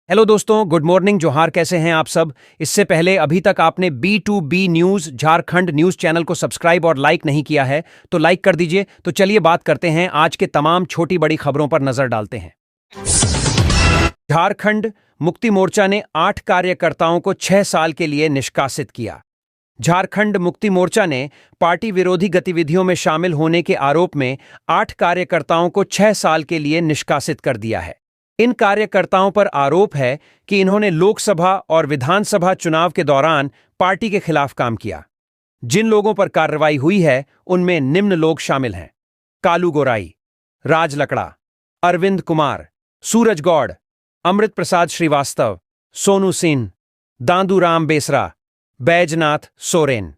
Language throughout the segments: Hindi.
हेलो दोस्तों, गुड मॉर्निंग, जोहार। कैसे हैं आप सब? इससे पहले अभी तक आपने B2B news Jharkhand news channel को सब्सक्राइब और लाइक नहीं किया है तो लाइक कर दीजिए। तो चलिए बात करते हैं, आज के तमाम छोटी बड़ी खबरों पर नजर डालते हैं। झारखंड मुक्ति मोर्चा ने 8 कार्यकर्ताओं को 6 साल के लिए निष्कासित किया। झारखंड मुक्ति मोर्चा ने पार्टी विरोधी गतिविधियों में शामिल होने के आरोप में 8 कार्यकर्ताओं को 6 साल के लिए निष्कासित कर दिया है। इन कार्यकर्ताओं पर आरोप है कि इन्होंने लोकसभा और विधानसभा चुनाव के दौरान पार्टी के खिलाफ काम किया। जिन लोगों पर कार्रवाई हुई है उनमें निम्न लोग शामिल हैं: कालू गोराई, राज लकड़ा, अरविंद कुमार, सूरज गौड़, अमृत प्रसाद श्रीवास्तव, सोनू सिंह, दादूराम बेसरा, बैजनाथ सोरेन।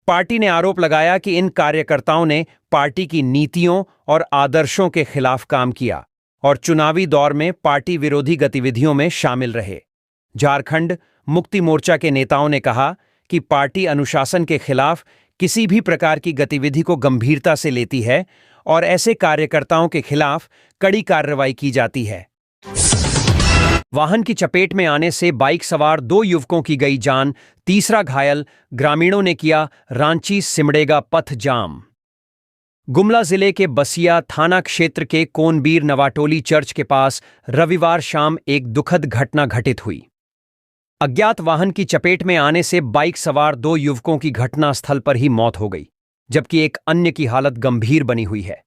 पार्टी ने आरोप लगाया कि इन कार्यकर्ताओं ने पार्टी की नीतियों और आदर्शों के खिलाफ काम किया और चुनावी दौर में पार्टी विरोधी गतिविधियों में शामिल रहे। झारखंड मुक्ति मोर्चा के नेताओं ने कहा कि पार्टी अनुशासन के खिलाफ किसी भी प्रकार की गतिविधि को गंभीरता से लेती है और ऐसे कार्यकर्ताओं के खिलाफ कड़ी कार्रवाई की जाती है। वाहन की चपेट में आने से बाइक सवार 2 युवकों की गई जान, तीसरा घायल। ग्रामीणों ने किया रांची सिमडेगा पथ जाम। गुमला जिले के बसिया थाना क्षेत्र के कोनबीर नवाटोली चर्च के पास रविवार शाम एक दुखद घटना घटित हुई। अज्ञात वाहन की चपेट में आने से बाइक सवार 2 युवकों की घटनास्थल पर ही मौत हो गई, जबकि एक अन्य की हालत गंभीर बनी हुई है।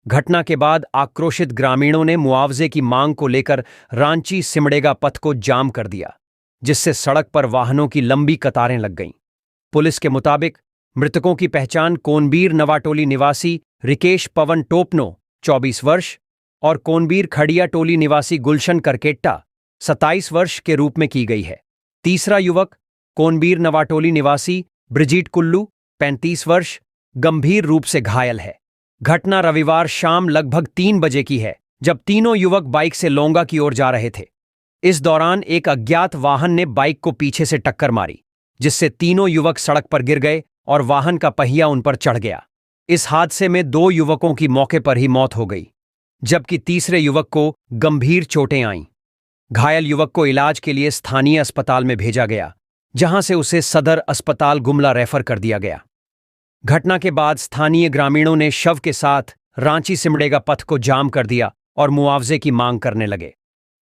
घटना के बाद आक्रोशित ग्रामीणों ने मुआवजे की मांग को लेकर रांची सिमडेगा पथ को जाम कर दिया, जिससे सड़क पर वाहनों की लंबी कतारें लग गईं। पुलिस के मुताबिक मृतकों की पहचान कोनबीर नवाटोली निवासी रिकेश पवन टोपनो 24 वर्ष और कोनबीर खड़िया टोली निवासी गुलशन करकेट्टा 27 वर्ष के रूप में की गई है। तीसरा युवक कोनबीर नवाटोली निवासी ब्रिजीट कुल्लू 35 वर्ष गंभीर रूप से घायल है। घटना रविवार शाम लगभग 3 बजे की है, जब तीनों युवक बाइक से लोंगा की ओर जा रहे थे। इस दौरान एक अज्ञात वाहन ने बाइक को पीछे से टक्कर मारी, जिससे तीनों युवक सड़क पर गिर गए और वाहन का पहिया उन पर चढ़ गया। इस हादसे में 2 युवकों की मौके पर ही मौत हो गई, जबकि तीसरे युवक को गंभीर चोटें आईं। घायल युवक को इलाज के लिए स्थानीय अस्पताल में भेजा गया, जहां से उसे सदर अस्पताल गुमला रेफर कर दिया गया। घटना के बाद स्थानीय ग्रामीणों ने शव के साथ रांची सिमडेगा पथ को जाम कर दिया और मुआवजे की मांग करने लगे।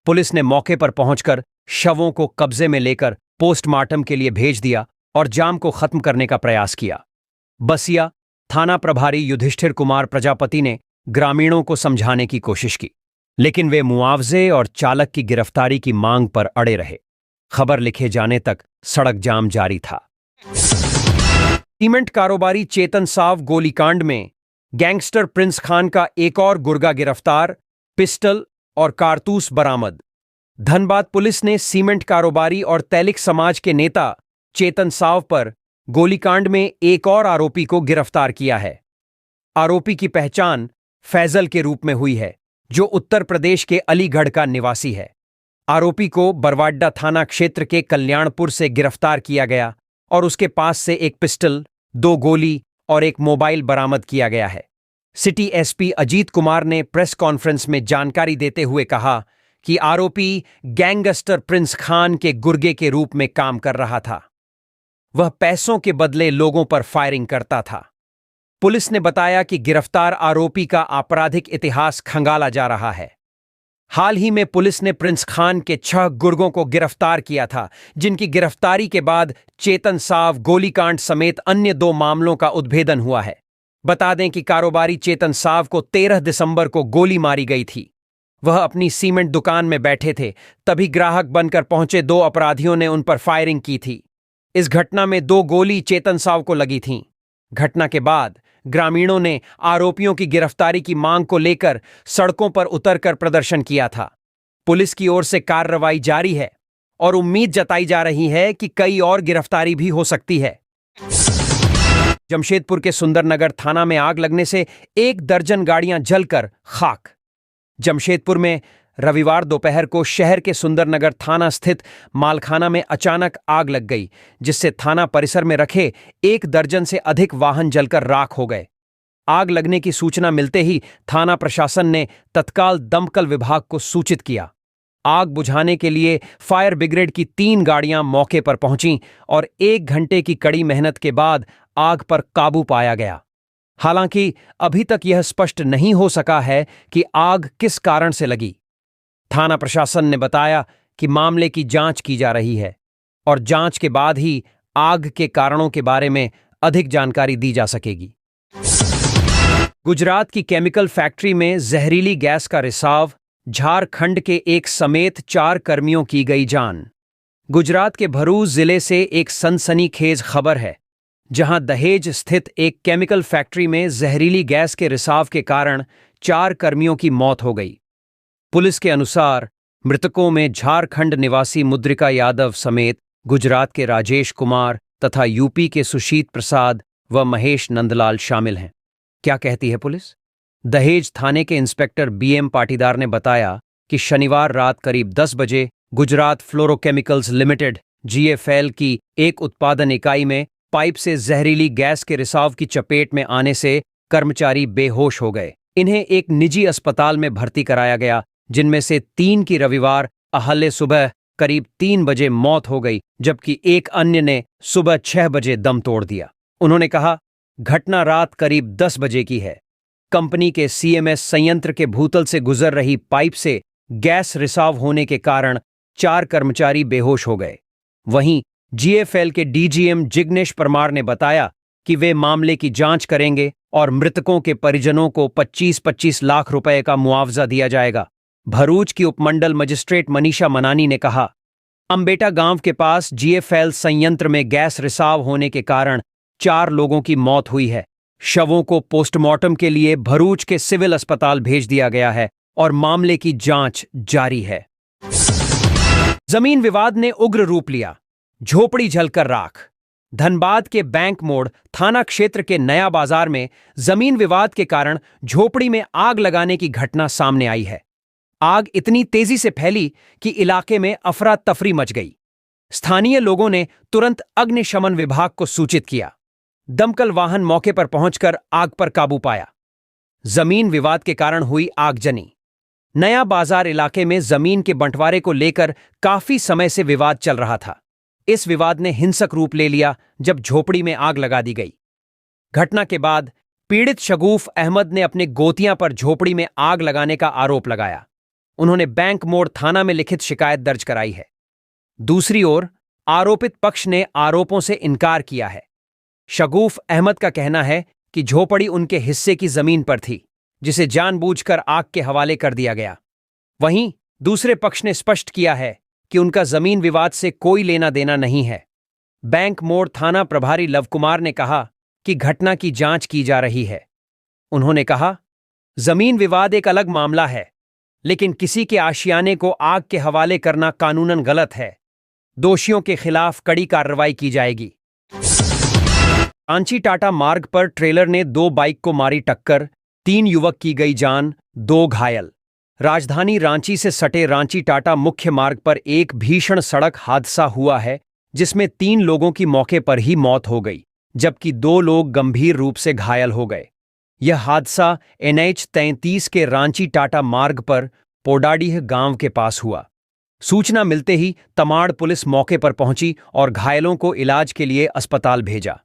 पुलिस ने मौके पर पहुंचकर शवों को कब्जे में लेकर पोस्टमार्टम के लिए भेज दिया और जाम को खत्म करने का प्रयास किया। बसिया थाना प्रभारी युधिष्ठिर कुमार प्रजापति ने ग्रामीणों को समझाने की कोशिश की, लेकिन वे मुआवजे और चालक की गिरफ्तारी की मांग पर अड़े रहे। खबर लिखे जाने तक सड़क जाम जारी था। सीमेंट कारोबारी चेतन साव गोलीकांड में गैंगस्टर प्रिंस खान का एक और गुर्गा गिरफ्तार, पिस्टल और कारतूस बरामद। धनबाद पुलिस ने सीमेंट कारोबारी और तैलिक समाज के नेता चेतन साव पर गोलीकांड में एक और आरोपी को गिरफ्तार किया है। आरोपी की पहचान फैजल के रूप में हुई है, जो उत्तर प्रदेश के अलीगढ़ का निवासी है। आरोपी को बरवाड्डा थाना क्षेत्र के कल्याणपुर से गिरफ्तार किया गया और उसके पास से एक पिस्टल, 2 गोली और एक मोबाइल बरामद किया गया है। सिटी एसपी अजीत कुमार ने प्रेस कॉन्फ्रेंस में जानकारी देते हुए कहा कि आरोपी गैंगस्टर प्रिंस खान के गुर्गे के रूप में काम कर रहा था। वह पैसों के बदले लोगों पर फायरिंग करता था। पुलिस ने बताया कि गिरफ्तार आरोपी का आपराधिक इतिहास खंगाला जा रहा है। हाल ही में पुलिस ने प्रिंस खान के 6 गुर्गों को गिरफ्तार किया था, जिनकी गिरफ्तारी के बाद चेतन साव गोलीकांड समेत अन्य 2 मामलों का उद्भेदन हुआ है। बता दें कि कारोबारी चेतन साव को 13 दिसंबर को गोली मारी गई थी। वह अपनी सीमेंट दुकान में बैठे थे, तभी ग्राहक बनकर पहुंचे 2 अपराधियों ने उन पर फायरिंग की थी। इस घटना में 2 गोली चेतन साव को लगी थीं। घटना के बाद ग्रामीणों ने आरोपियों की गिरफ्तारी की मांग को लेकर सड़कों पर उतरकर प्रदर्शन किया था। पुलिस की ओर से कार्रवाई जारी है और उम्मीद जताई जा रही है कि कई और गिरफ्तारी भी हो सकती है। जमशेदपुर के सुंदरनगर थाना में आग लगने से 1 दर्जन गाड़ियां जलकर खाक। जमशेदपुर में रविवार दोपहर को शहर के सुंदरनगर थाना स्थित मालखाना में अचानक आग लग गई, जिससे थाना परिसर में रखे 1 दर्जन से अधिक वाहन जलकर राख हो गए। आग लगने की सूचना मिलते ही थाना प्रशासन ने तत्काल दमकल विभाग को सूचित किया। आग बुझाने के लिए फायर ब्रिगेड की 3 गाड़ियां मौके पर पहुंचीं और 1 घंटे की कड़ी मेहनत के बाद आग पर काबू पाया गया। हालांकि अभी तक यह स्पष्ट नहीं हो सका है कि आग किस कारण से लगी। थाना प्रशासन ने बताया कि मामले की जांच की जा रही है और जांच के बाद ही आग के कारणों के बारे में अधिक जानकारी दी जा सकेगी। गुजरात की केमिकल फैक्ट्री में जहरीली गैस का रिसाव, झारखंड के एक समेत 4 कर्मियों की गई जान। गुजरात के भरूच जिले से एक सनसनीखेज खबर है, जहां दहेज स्थित एक केमिकल फैक्ट्री में जहरीली गैस के रिसाव के कारण 4 कर्मियों की मौत हो गई। पुलिस के अनुसार मृतकों में झारखंड निवासी मुद्रिका यादव समेत गुजरात के राजेश कुमार तथा यूपी के सुशीत प्रसाद व महेश नंदलाल शामिल हैं। क्या कहती है पुलिस? दहेज थाने के इंस्पेक्टर बीएम पाटीदार ने बताया कि शनिवार रात करीब 10 बजे गुजरात फ्लोरोकेमिकल्स लिमिटेड जीएफएल की एक उत्पादन इकाई में पाइप से जहरीली गैस के रिसाव की चपेट में आने से कर्मचारी बेहोश हो गए। इन्हें एक निजी अस्पताल में भर्ती कराया गया, जिनमें से 3 की रविवार अहले सुबह करीब 3 बजे मौत हो गई, जबकि एक अन्य ने सुबह 6 बजे दम तोड़ दिया। उन्होंने कहा, घटना रात करीब 10 बजे की है। कंपनी के सीएमएस संयंत्र के भूतल से गुजर रही पाइप से गैस रिसाव होने के कारण 4 कर्मचारी बेहोश हो गए। वहीं जीएफएल के डीजीएम जिग्नेश परमार ने बताया कि वे मामले की जांच करेंगे और मृतकों के परिजनों को 25-25 लाख रुपए का मुआवजा दिया जाएगा। भरूच की उपमंडल मजिस्ट्रेट मनीषा मनानी ने कहा, अंबेटा गांव के पास जीएफएल संयंत्र में गैस रिसाव होने के कारण 4 लोगों की मौत हुई है। शवों को पोस्टमार्टम के लिए भरूच के सिविल अस्पताल भेज दिया गया है और मामले की जांच जारी है। जमीन विवाद ने उग्र रूप लिया, झोपड़ी जलकर राख। धनबाद के बैंक मोड़ थाना क्षेत्र के नया बाजार में जमीन विवाद के कारण झोपड़ी में आग लगाने की घटना सामने आई है। आग इतनी तेजी से फैली कि इलाके में अफरा तफरी मच गई। स्थानीय लोगों ने तुरंत अग्निशमन विभाग को सूचित किया। दमकल वाहन मौके पर पहुंचकर आग पर काबू पाया। जमीन विवाद के कारण हुई आगजनी। नया बाजार इलाके में जमीन के बंटवारे को लेकर काफी समय से विवाद चल रहा था। इस विवाद ने हिंसक रूप ले लिया जब झोपड़ी में आग लगा दी गई। घटना के बाद पीड़ित शगूफ अहमद ने अपने गोतियां पर झोपड़ी में आग लगाने का आरोप लगाया। उन्होंने बैंक मोड़ थाना में लिखित शिकायत दर्ज कराई है। दूसरी ओर आरोपित पक्ष ने आरोपों से इनकार किया है। शगूफ अहमद का कहना है कि झोपड़ी उनके हिस्से की जमीन पर थी, जिसे जानबूझकर आग के हवाले कर दिया गया। वहीं दूसरे पक्ष ने स्पष्ट किया है कि उनका जमीन विवाद से कोई लेना देना नहीं है। बैंक मोड़ थाना प्रभारी लव कुमार ने कहा कि घटना की जांच की जा रही है। उन्होंने कहा, जमीन विवाद एक अलग मामला है, लेकिन किसी के आशियाने को आग के हवाले करना कानूनन गलत है। दोषियों के खिलाफ कड़ी कार्रवाई की जाएगी। रांची टाटा मार्ग पर ट्रेलर ने 2 बाइक को मारी टक्कर, 3 युवक की गई जान, 2 घायल। राजधानी रांची से सटे रांची टाटा मुख्य मार्ग पर एक भीषण सड़क हादसा हुआ है, जिसमें 3 लोगों की मौके पर ही मौत हो गई, जबकि 2 लोग गंभीर रूप से घायल हो गए। यह हादसा NH 33 के रांची टाटा मार्ग पर पोडाडीह गांव के पास हुआ। सूचना मिलते ही तमाड़ पुलिस मौके पर पहुंची और घायलों को इलाज के लिए अस्पताल भेजा।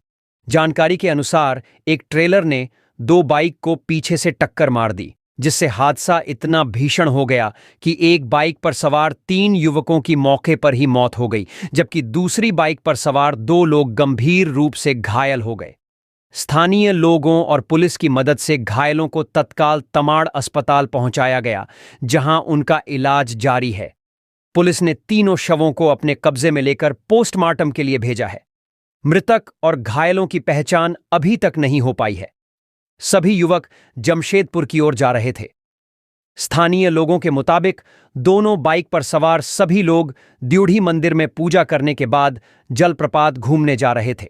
जानकारी के अनुसार एक ट्रेलर ने 2 बाइक को पीछे से टक्कर मार दी, जिससे हादसा इतना भीषण हो गया कि एक बाइक पर सवार 3 युवकों की मौके पर ही मौत हो गई, जबकि दूसरी बाइक पर सवार 2 लोग गंभीर रूप से घायल हो गए। स्थानीय लोगों और पुलिस की मदद से घायलों को तत्काल तमाड़ अस्पताल पहुंचाया गया, जहां उनका इलाज जारी है। पुलिस ने तीनों शवों को अपने कब्जे में लेकर पोस्टमार्टम के लिए भेजा है। मृतक और घायलों की पहचान अभी तक नहीं हो पाई है। सभी युवक जमशेदपुर की ओर जा रहे थे। स्थानीय लोगों के मुताबिक दोनों बाइक पर सवार सभी लोग द्यूढ़ी मंदिर में पूजा करने के बाद जलप्रपात घूमने जा रहे थे।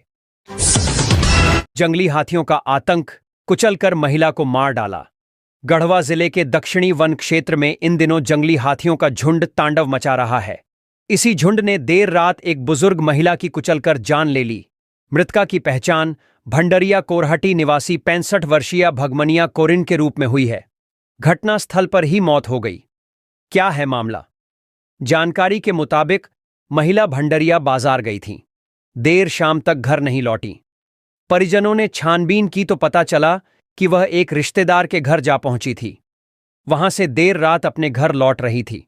जंगली हाथियों का आतंक, कुचलकर महिला को मार डाला। गढ़वा जिले के दक्षिणी वन क्षेत्र में इन दिनों जंगली हाथियों का झुंड तांडव मचा रहा है। इसी झुंड ने देर रात एक बुजुर्ग महिला की कुचलकर जान ले ली। मृतका की पहचान भंडरिया कोरहटी निवासी 65 वर्षीय भगमनिया कोरिन के रूप में हुई है। घटनास्थल पर ही मौत हो गई। क्या है मामला? जानकारी के मुताबिक महिला भंडरिया बाजार गई थी। देर शाम तक घर नहीं लौटी। परिजनों ने छानबीन की तो पता चला कि वह एक रिश्तेदार के घर जा पहुंची थी। वहां से देर रात अपने घर लौट रही थी।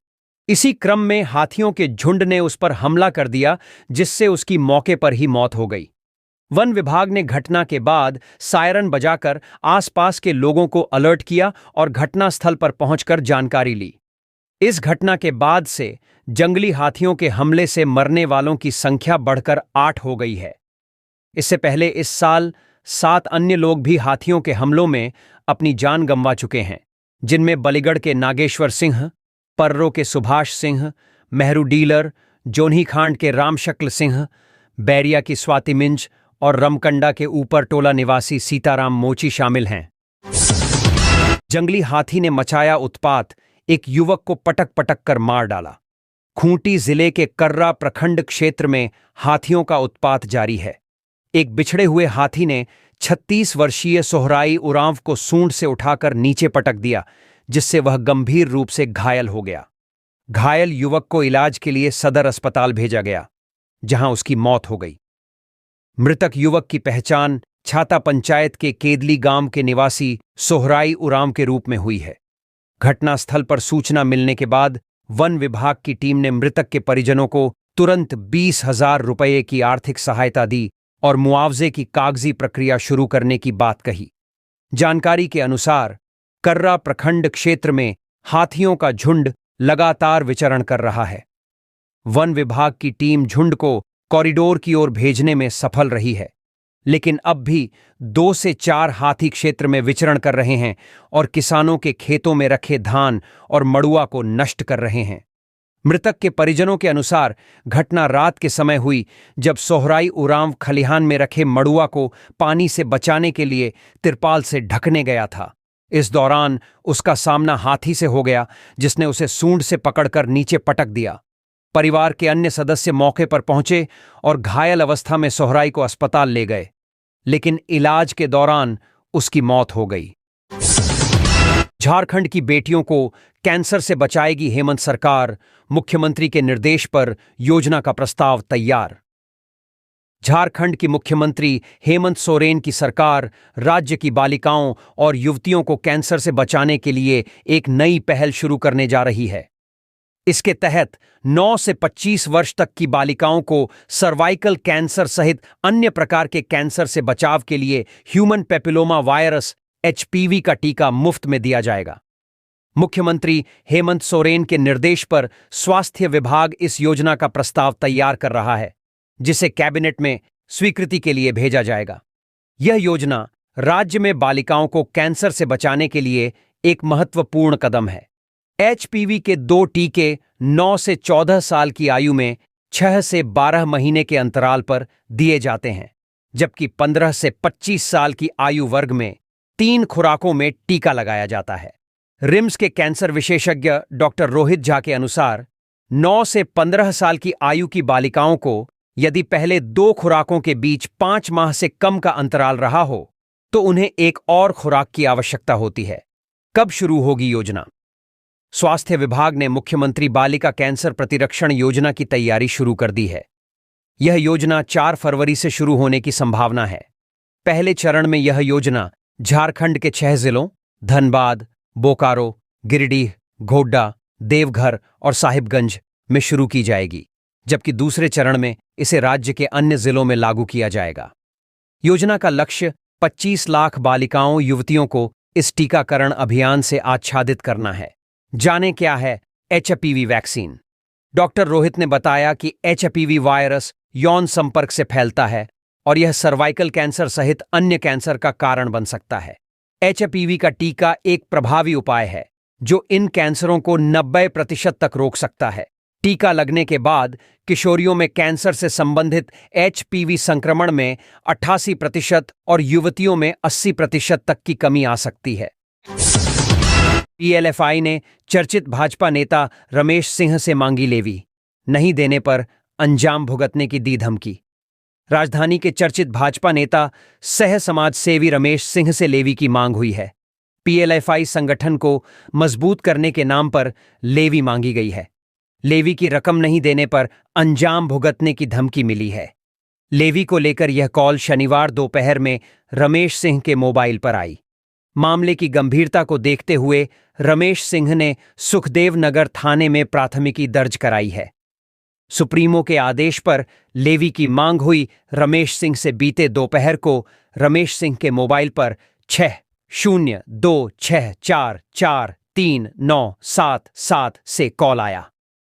इसी क्रम में हाथियों के झुंड ने उस पर हमला कर दिया, जिससे उसकी मौके पर ही मौत हो गई। वन विभाग ने घटना के बाद सायरन बजाकर आसपास के लोगों को अलर्ट किया और घटनास्थल पर पहुंचकर जानकारी ली। इस घटना के बाद से जंगली हाथियों के हमले से मरने वालों की संख्या बढ़कर 8 हो गई है। इससे पहले इस साल 7 अन्य लोग भी हाथियों के हमलों में अपनी जान गंवा चुके हैं, जिनमें बलीगढ़ के नागेश्वर सिंह, पर्रो के सुभाष सिंह, मेहरू डीलर, जोन्हीखांड के रामशक्ल सिंह, बैरिया की स्वाति मिंज और रमकंडा के ऊपर टोला निवासी सीताराम मोची शामिल हैं। जंगली हाथी ने मचाया उत्पात, एक युवक को पटक पटक कर मार डाला। खूंटी जिले के कर्रा प्रखंड क्षेत्र में हाथियों का उत्पात जारी है। एक बिछड़े हुए हाथी ने 36 वर्षीय सोहराई उरांव को सूंड से उठाकर नीचे पटक दिया, जिससे वह गंभीर रूप से घायल हो गया। घायल युवक को इलाज के लिए सदर अस्पताल भेजा गया, जहां उसकी मौत हो गई। मृतक युवक की पहचान छाता पंचायत के केदली गांव के निवासी सोहराई उरांव के रूप में हुई है। घटनास्थल पर सूचना मिलने के बाद वन विभाग की टीम ने मृतक के परिजनों को तुरंत 20,000 रुपये की आर्थिक सहायता दी और मुआवजे की कागजी प्रक्रिया शुरू करने की बात कही। जानकारी के अनुसार कर्रा प्रखंड क्षेत्र में हाथियों का झुंड लगातार विचरण कर रहा है। वन विभाग की टीम झुंड को कॉरिडोर की ओर भेजने में सफल रही है, लेकिन अब भी 2 से 4 हाथी क्षेत्र में विचरण कर रहे हैं और किसानों के खेतों में रखे धान और मड़ुआ को नष्ट कर रहे हैं। मृतक के परिजनों के अनुसार घटना रात के समय हुई, जब सोहराई उरांव खलिहान में रखे मड़ुआ को पानी से बचाने के लिए तिरपाल से ढकने गया था। इस दौरान उसका सामना हाथी से हो गया, जिसने उसे सूंड से पकड़कर नीचे पटक दिया। परिवार के अन्य सदस्य मौके पर पहुंचे और घायल अवस्था में सोहराई को अस्पताल ले गए, लेकिन इलाज के दौरान उसकी मौत हो गई। झारखंड की बेटियों को कैंसर से बचाएगी हेमंत सरकार, मुख्यमंत्री के निर्देश पर योजना का प्रस्ताव तैयार। झारखंड की मुख्यमंत्री हेमंत सोरेन की सरकार राज्य की बालिकाओं और युवतियों को कैंसर से बचाने के लिए एक नई पहल शुरू करने जा रही है। इसके तहत 9 से 25 वर्ष तक की बालिकाओं को सर्वाइकल कैंसर सहित अन्य प्रकार के कैंसर से बचाव के लिए ह्यूमन पेपिलोमा वायरस HPV का टीका मुफ्त में दिया जाएगा। मुख्यमंत्री हेमंत सोरेन के निर्देश पर स्वास्थ्य विभाग इस योजना का प्रस्ताव तैयार कर रहा है, जिसे कैबिनेट में स्वीकृति के लिए भेजा जाएगा। यह योजना राज्य में बालिकाओं को कैंसर से बचाने के लिए एक महत्वपूर्ण कदम है। HPV के 2 टीके 9 से 14 साल की आयु में 6 से 12 महीने के अंतराल पर दिए जाते हैं, जबकि 15 से 25 साल की आयु वर्ग में 3 खुराकों में टीका लगाया जाता है। रिम्स के कैंसर विशेषज्ञ डॉक्टर रोहित झा के अनुसार 9 से 15 साल की आयु की बालिकाओं को यदि पहले 2 खुराकों के बीच 5 माह से कम का अंतराल रहा हो, तो उन्हें एक और खुराक की आवश्यकता होती है। कब शुरू होगी योजना? स्वास्थ्य विभाग ने मुख्यमंत्री बालिका कैंसर प्रतिरक्षण योजना की तैयारी शुरू कर दी है। यह योजना 4 फरवरी से शुरू होने की संभावना है। पहले चरण में यह योजना झारखंड के 6 जिलों धनबाद, बोकारो, गिरिडीह, गोड्डा, देवघर और साहिबगंज में शुरू की जाएगी, जबकि दूसरे चरण में इसे राज्य के अन्य जिलों में लागू किया जाएगा। योजना का लक्ष्य 25 लाख बालिकाओं युवतियों को इस टीकाकरण अभियान से आच्छादित करना है। जाने क्या है HPV वैक्सीन? डॉक्टर रोहित ने बताया कि HPV वायरस यौन संपर्क से फैलता है और यह सर्वाइकल कैंसर सहित अन्य कैंसर का कारण बन सकता है। HPV का टीका एक प्रभावी उपाय है जो इन कैंसरों को 90% तक रोक सकता है। टीका लगने के बाद किशोरियों में कैंसर से संबंधित HPV संक्रमण में 88% और युवतियों में 80% तक की कमी आ सकती है। PLFI ने चर्चित भाजपा नेता रमेश सिंह से मांगी लेवी, नहीं देने पर अंजाम भुगतने की दी धमकी। राजधानी के चर्चित भाजपा नेता सह समाज सेवी रमेश सिंह से लेवी की मांग हुई है। PLFI संगठन को मजबूत करने के नाम पर लेवी मांगी गई है, लेवी की रकम नहीं देने पर अंजाम भुगतने की धमकी मिली है। लेवी को लेकर यह कॉल शनिवार दोपहर में रमेश सिंह के मोबाइल पर आई। मामले की गंभीरता को देखते हुए रमेश सिंह ने सुखदेव नगर थाने में प्राथमिकी दर्ज कराई है। सुप्रीमो के आदेश पर लेवी की मांग हुई रमेश सिंह से बीते दोपहर को रमेश सिंह के मोबाइल पर 6026443977 से कॉल आया।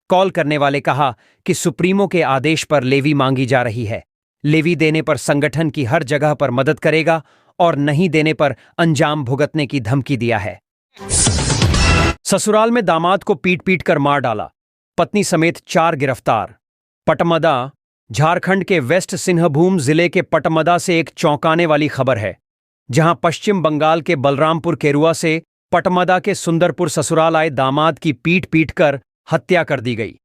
कॉल करने वाले कहा कि सुप्रीमो के आदेश पर लेवी मांगी जा रही है। लेवी देने पर संगठन की हर जगह पर मदद करेगा और नहीं देने पर अंजाम भुगतने की धमकी दिया है। ससुराल में दामाद को पीट पीट कर मार डाला, पत्नी समेत 4 गिरफ्तार। पटमदा, झारखंड के वेस्ट सिंहभूम जिले के पटमदा से एक चौंकाने वाली खबर है, जहां पश्चिम बंगाल के बलरामपुर केरुआ से पटमदा के सुंदरपुर ससुराल आए दामाद की पीट पीट कर हत्या कर दी गई।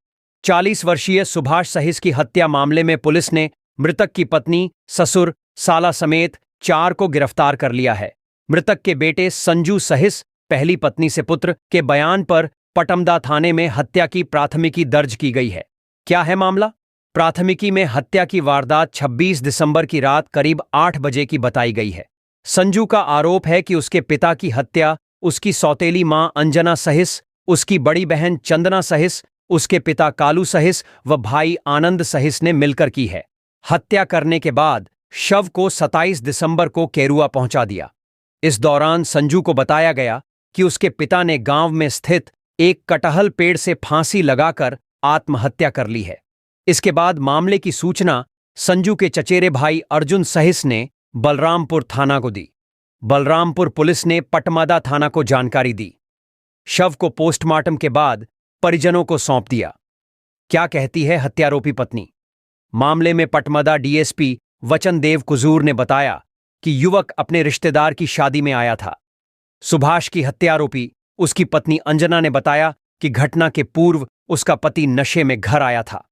40 वर्षीय सुभाष सहिस की हत्या मामले में पुलिस ने मृतक की पत्नी, ससुर, साला समेत 4 को गिरफ्तार कर लिया है। मृतक के बेटे संजू सहिस पहली पत्नी से पुत्र के बयान पर पटमदा थाने में हत्या की प्राथमिकी दर्ज की गई है। क्या है मामला? प्राथमिकी में हत्या की वारदात 26 दिसंबर की रात करीब 8 बजे की बताई गई है। संजू का आरोप है कि उसके पिता की हत्या उसकी सौतेली मां अंजना सहिस, उसकी बड़ी बहन चंदना सहिस, उसके पिता कालू सहिस व भाई आनंद सहिस ने मिलकर की है। हत्या करने के बाद शव को 27 दिसंबर को केरुआ पहुंचा दिया। इस दौरान संजू को बताया गया कि उसके पिता ने गांव में स्थित एक कटहल पेड़ से फांसी लगाकर आत्महत्या कर ली है। इसके बाद मामले की सूचना संजू के चचेरे भाई अर्जुन सहिस ने बलरामपुर थाना को दी। बलरामपुर पुलिस ने पटमदा थाना को जानकारी दी। शव को पोस्टमार्टम के बाद परिजनों को सौंप दिया। क्या कहती है हत्यारोपी पत्नी? मामले में पटमदा डीएसपी वचनदेव कुजूर ने बताया कि युवक अपने रिश्तेदार की शादी में आया था। सुभाष की हत्यारोपी उसकी पत्नी अंजना ने बताया कि घटना के पूर्व उसका पति नशे में घर आया था।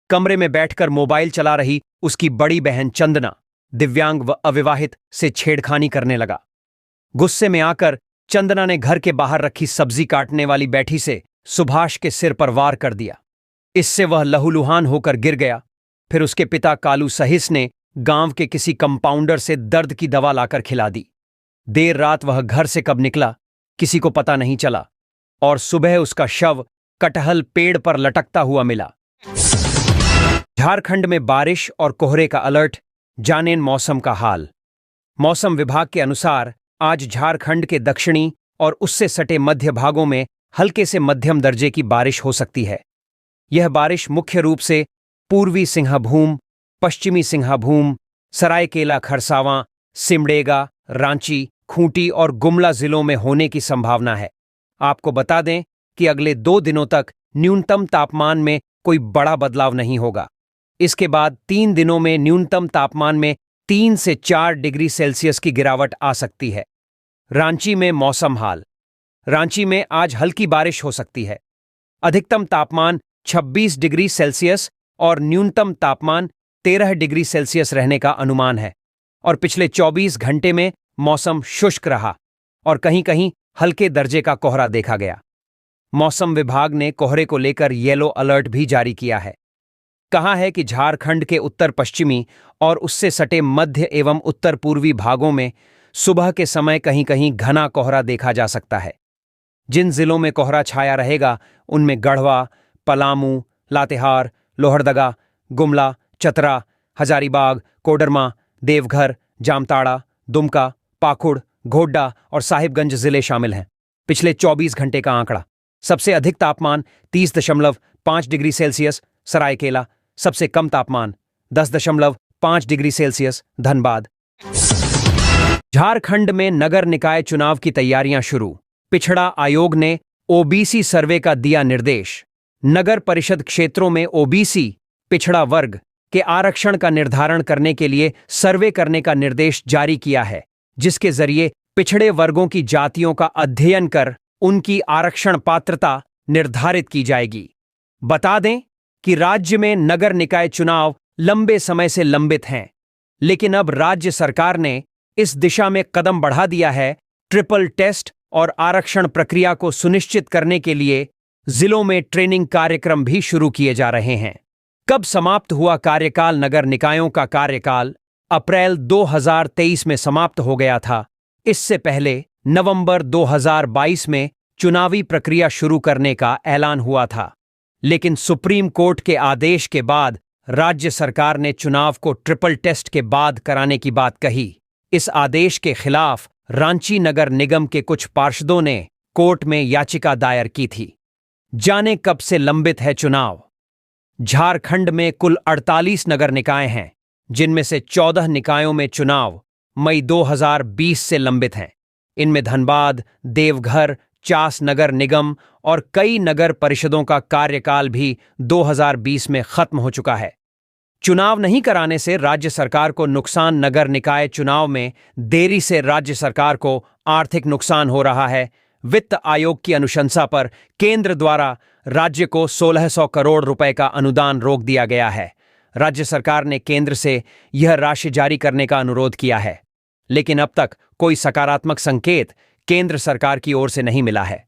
कमरे में बैठकर मोबाइल चला रही उसकी बड़ी बहन चंदना, दिव्यांग व अविवाहित, से छेड़खानी करने लगा। गुस्से में आकर चंदना ने घर के बाहर रखी सब्जी काटने वाली बैठी से सुभाष के सिर पर वार कर दिया। इससे वह लहूलुहान होकर गिर गया। फिर उसके पिता कालू सहिस ने गांव के किसी कंपाउंडर से दर्द की दवा लाकर खिला दी। देर रात वह घर से कब निकला किसी को पता नहीं चला और सुबह उसका शव कटहल पेड़ पर लटकता हुआ मिला। झारखंड में बारिश और कोहरे का अलर्ट, जानें मौसम का हाल। मौसम विभाग के अनुसार आज झारखंड के दक्षिणी और उससे सटे मध्य भागों में हल्के से मध्यम दर्जे की बारिश हो सकती है। यह बारिश मुख्य रूप से पूर्वी सिंहभूम, पश्चिमी सिंहभूम, सरायकेला खरसावां, सिमडेगा, रांची, खूंटी और गुमला जिलों में होने की संभावना है। आपको बता दें कि अगले 2 दिनों तक न्यूनतम तापमान में कोई बड़ा बदलाव नहीं होगा। इसके बाद 3 दिनों में न्यूनतम तापमान में 3 से 4 डिग्री सेल्सियस की गिरावट आ सकती है। रांची में मौसम हाल। रांची में आज हल्की बारिश हो सकती है। अधिकतम तापमान 26 डिग्री सेल्सियस और न्यूनतम तापमान 13 डिग्री सेल्सियस रहने का अनुमान है और पिछले 24 घंटे में मौसम शुष्क रहा और कहीं-कहीं हल्के दर्जे का कोहरा देखा गया। मौसम विभाग ने कोहरे को लेकर येलो अलर्ट भी जारी किया है। कहा है कि झारखंड के उत्तर पश्चिमी और उससे सटे मध्य एवं उत्तर पूर्वी भागों में सुबह के समय कहीं-कहीं घना कोहरा देखा जा सकता है। जिन जिलों में कोहरा छाया रहेगा उनमें गढ़वा, पलामू, लातेहार, लोहरदगा, गुमला, चतरा, हजारीबाग, कोडरमा, देवघर, जामताड़ा, दुमका, पाकुड़, गोड्डा और साहिबगंज जिले शामिल हैं। पिछले 24 घंटे का आंकड़ा। सबसे अधिक तापमान 30.5 डिग्री सेल्सियस सरायकेला, सबसे कम तापमान 10.5 डिग्री सेल्सियस धनबाद। झारखंड में नगर निकाय चुनाव की तैयारियां शुरू। पिछड़ा आयोग ने ओबीसी सर्वे का दिया निर्देश। नगर परिषद क्षेत्रों में ओबीसी पिछड़ा वर्ग के आरक्षण का निर्धारण करने के लिए सर्वे करने का निर्देश जारी किया है, जिसके जरिए पिछड़े वर्गों की जातियों का अध्ययन कर उनकी आरक्षण पात्रता निर्धारित की जाएगी। बता दें कि राज्य में नगर निकाय चुनाव लंबे समय से लंबित हैं, लेकिन अब राज्य सरकार ने इस दिशा में कदम बढ़ा दिया है। ट्रिपल टेस्ट और आरक्षण प्रक्रिया को सुनिश्चित करने के लिए जिलों में ट्रेनिंग कार्यक्रम भी शुरू किए जा रहे हैं। कब समाप्त हुआ कार्यकाल? नगर निकायों का कार्यकाल अप्रैल 2023 में समाप्त हो गया था। इससे पहले नवंबर 2022 में चुनावी प्रक्रिया शुरू करने का ऐलान हुआ था, लेकिन सुप्रीम कोर्ट के आदेश के बाद राज्य सरकार ने चुनाव को ट्रिपल टेस्ट के बाद कराने की बात कही। इस आदेश के खिलाफ रांची नगर निगम के कुछ पार्षदों ने कोर्ट में याचिका दायर की थी। जाने कब से लंबित है चुनाव? झारखंड में कुल 48 नगर निकाय हैं, जिनमें से 14 निकायों में चुनाव मई 2020 से लंबित हैं। इनमें धनबाद, देवघर, चास नगर निगम और कई नगर परिषदों का कार्यकाल भी 2020 में खत्म हो चुका है। चुनाव नहीं कराने से राज्य सरकार को नुकसान। नगर निकाय चुनाव में देरी से राज्य सरकार को आर्थिक नुकसान हो रहा है। वित्त आयोग की अनुशंसा पर केंद्र द्वारा राज्य को 1600 करोड़ रुपए का अनुदान रोक दिया गया है। राज्य सरकार ने केंद्र से यह राशि जारी करने का अनुरोध किया है, लेकिन अब तक कोई सकारात्मक संकेत केंद्र सरकार की ओर से नहीं मिला है।